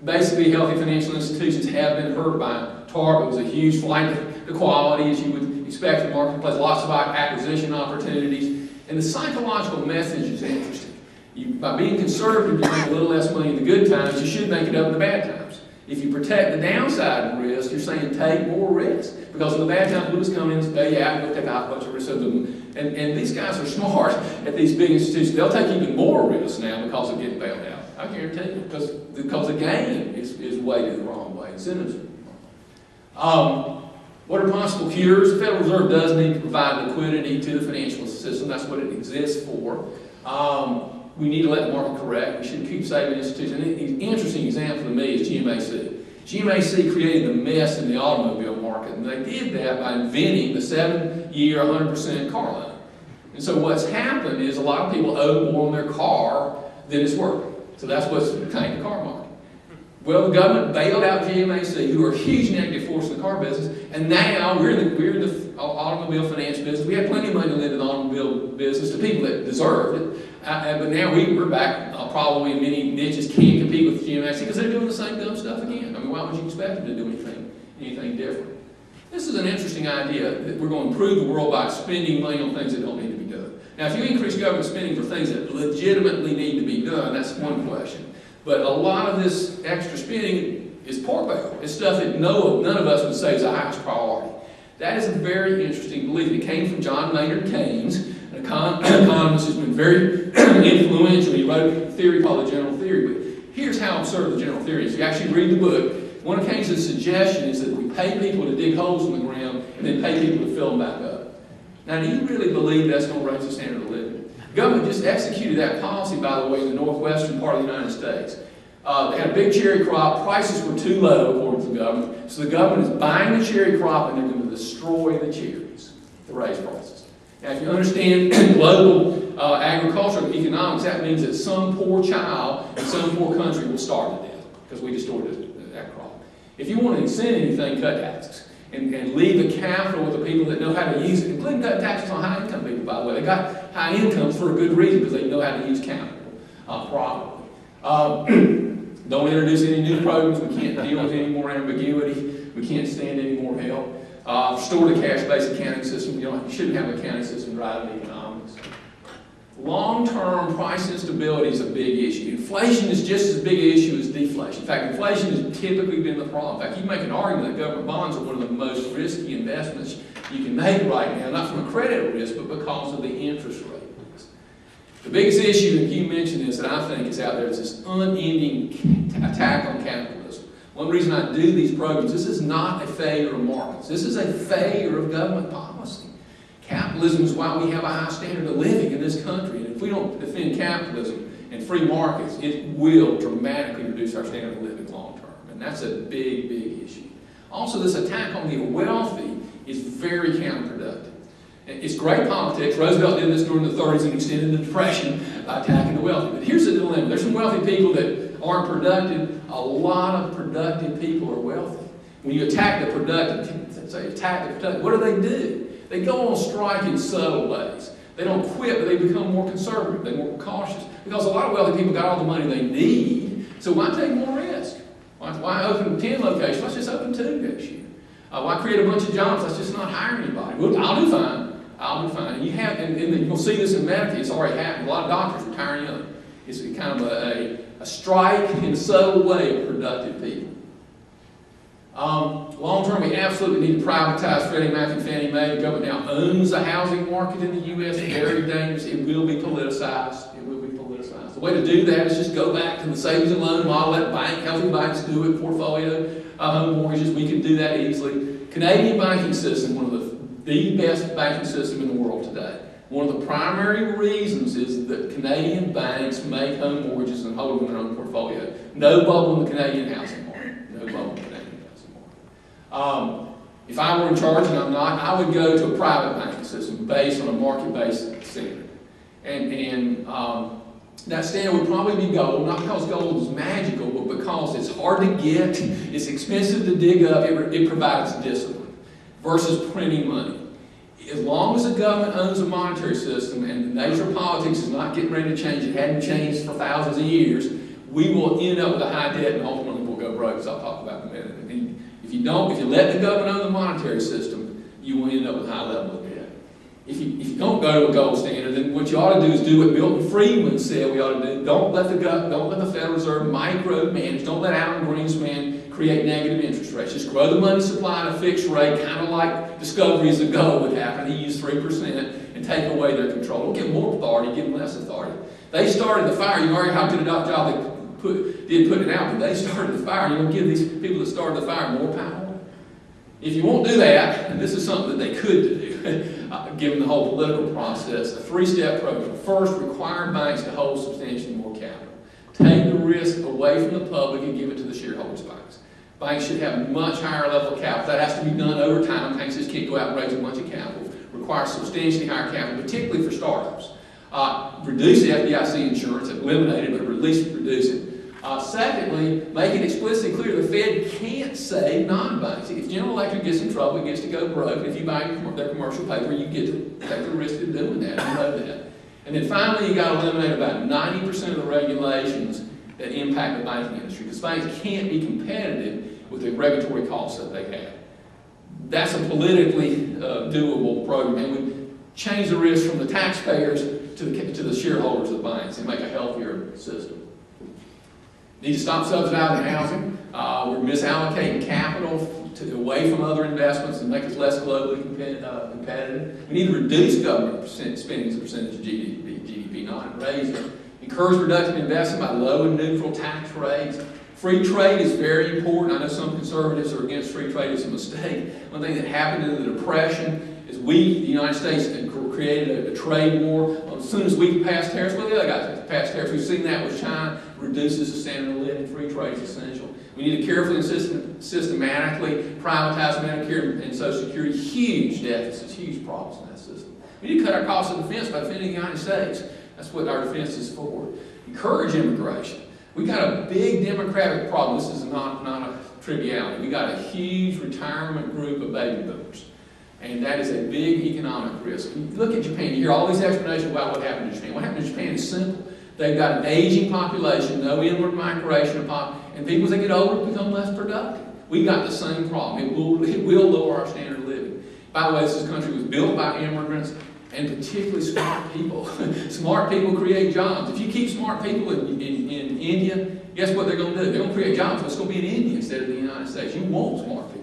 Basically, healthy financial institutions have been hurt by TARP. It was a huge flight to quality, as you would expect in the marketplace, lots of acquisition opportunities. And the psychological message is interesting. By being conservative, you make a little less money in the good times, you should make it up in the bad times. If you protect the downside risk, you're saying take more risk. Because in the bad times, we'll just come in and bail you out and we'll take out a bunch of risk. And these guys are smart at these big institutions. They'll take even more risk now because of getting bailed out. I guarantee you. Because the game is weighted the wrong way. Incentives are wrong. What are possible cures? The Federal Reserve does need to provide liquidity to the financial system. That's what it exists for. We need to let the market correct. We should keep saving institutions. An interesting example to me is GMAC. GMAC created the mess in the automobile market, and they did that by inventing the 7-year, 100% car loan. And so what's happened is a lot of people owe more on their car than it's worth. So that's what's tanked the car market. Well, the government bailed out GMAC, who are a huge negative force in the car business, and now we're in the automobile finance business. We had plenty of money to lend in the automobile business to people that deserved it, but now we're back probably in many niches can't compete with GMAC because they're doing the same dumb stuff again. I mean, why would you expect them to do anything different? This is an interesting idea that we're going to improve the world by spending money on things that don't need to be done. Now, if you increase government spending for things that legitimately need to be done, that's one question. But a lot of this extra spending is pork barrel. It's stuff that none of us would say is the highest priority. That is a very interesting belief. It came from John Maynard Keynes, an economist who's been very influential. He wrote a theory called the general theory. But here's how absurd the general theory is. You actually read the book. One of Keynes' suggestions is that we pay people to dig holes in the ground and then pay people to fill them back up. Now, do you really believe that's going to raise the standard of living? The government just executed that policy, by the way, in the northwestern part of the United States. They had a big cherry crop. Prices were too low, according to the government. So the government is buying the cherry crop and they're going to destroy the cherries to raise prices. Now, if you understand global agricultural economics, that means that some poor child in some poor country will starve to death because we destroyed that crop. If you want to incent anything, cut taxes. And leave the capital with the people that know how to use it, including cut taxes on high-income people, by the way. They got high incomes for a good reason, because they know how to use capital properly. Don't introduce any new programs. We can't deal with any more ambiguity. We can't stand any more help. Restore the cash-based accounting system. You shouldn't have an accounting system driving economics. Long-term price instability is a big issue. Inflation is just as big an issue as deflation. In fact, inflation has typically been the problem. In fact, you make an argument that government bonds are one of the most risky investments you can make right now, not from a credit risk, but because of the interest rate risk. The biggest issue, and you mentioned this, that I think is out there is this unending attack on capitalism. One reason I do these programs, this is not a failure of markets. This is a failure of government policy. Capitalism is why we have a high standard of living in this country. And if we don't defend capitalism and free markets, it will dramatically reduce our standard of living long term. And that's a big, big issue. Also, this attack on the wealthy is very counterproductive. It's great politics. Roosevelt did this during the 30s and extended the Depression by attacking the wealthy. But here's the dilemma. There's some wealthy people that aren't productive. A lot of productive people are wealthy. When you attack the productive, what do? They go on strike in subtle ways. They don't quit, but they become more conservative. They're more cautious. Because a lot of wealthy people got all the money they need, so why take more risk? Why open 10 locations? Let's just open 2 next year. Why create a bunch of jobs? Let's just not hire anybody. Well, I'll do fine. I'll do fine. And you'll see this in Medicaid. It's already happened. A lot of doctors retire young. It's kind of a strike in a subtle way of productive people. Long term, we absolutely need to privatize Freddie Mac and Fannie Mae. The government now owns the housing market in the U.S. It's very dangerous. It will be politicized. It will be politicized. The way to do that is just go back to the savings and loan model. Let housing banks do it, portfolio home mortgages. We can do that easily. Canadian banking system, one of the best banking system in the world today. One of the primary reasons is that Canadian banks make home mortgages and hold them in their own portfolio. No bubble in the Canadian housing market. No bubble in the Canadian housing market. If I were in charge, and I'm not, I would go to a private banking system based on a market-based standard. And that standard would probably be gold, not because gold is magical, but because it's hard to get, it's expensive to dig up, it provides discipline versus printing money. As long as the government owns a monetary system and the nature of politics is not getting ready to change, it hadn't changed for thousands of years, we will end up with a high debt and ultimately we'll go broke, as I'll talk about in a minute. And if you let the government own the monetary system, you will end up with a high level of debt. If you don't go to a gold standard, then what you ought to do is do what Milton Friedman said we ought to do. Don't let the Federal Reserve micromanage. Don't let Alan Greenspan create negative interest rates. Just grow the money supply at a fixed rate, kind of like discoveries ago would happen. He used 3% and take away their control. Don't give them more authority, give them less authority. They started the fire. You already how good a job they did put it out, but they started the fire. You're going to give these people that started the fire more power? If you won't do that, and this is something that they could do, given the whole political process, a three-step program. First, require banks to hold substantially more capital. Take the risk away from the public and give it to the shareholders' banks. Banks should have much higher level of capital. That has to be done over time. Banks just can't go out and raise a bunch of capital. Require substantially higher capital, particularly for startups. Reduce the FDIC insurance, eliminate it, but at least reduce it. Secondly, make it explicitly clear the Fed can't save non-banks. If General Electric gets in trouble, it gets to go broke. If you buy their commercial paper, you get to take the risk of doing that. You know that. And then finally, you got to eliminate about 90% of the regulations that impact the banking industry, because banks can't be competitive with the regulatory costs that they have. That's a politically doable program, and would change the risk from the taxpayers to the shareholders of the banks and make a healthier system. Need to stop subsidizing housing. We're misallocating capital away from other investments and make us less globally competitive. We need to reduce government spending as a percentage of GDP, not raise it. Encourage productive investment by low and neutral tax rates. Free trade is very important. I know some conservatives are against free trade. It's a mistake. One thing that happened in the Depression is the United States, created a trade war. As soon as we passed tariffs, well, the other guys passed tariffs. We've seen that with China. Reduces the standard of living. Free trade is essential. We need to carefully and systematically privatize Medicare and Social Security. Huge deficits, huge problems in that system. We need to cut our costs of defense by defending the United States. That's what our defense is for. Encourage immigration. We got a big demographic problem. This is not a triviality. We got a huge retirement group of baby boomers. And that is a big economic risk. When you look at Japan, you hear all these explanations about what happened to Japan. What happened to Japan is simple. They've got an aging population, no inward migration, and people as they get older become less productive. We got the same problem. It will lower our standard of living. By the way, this country was built by immigrants and particularly smart people. Smart people create jobs. If you keep smart people in India, guess what they're going to do? They're going to create jobs, but it's going to be in India instead of the United States. You want smart people.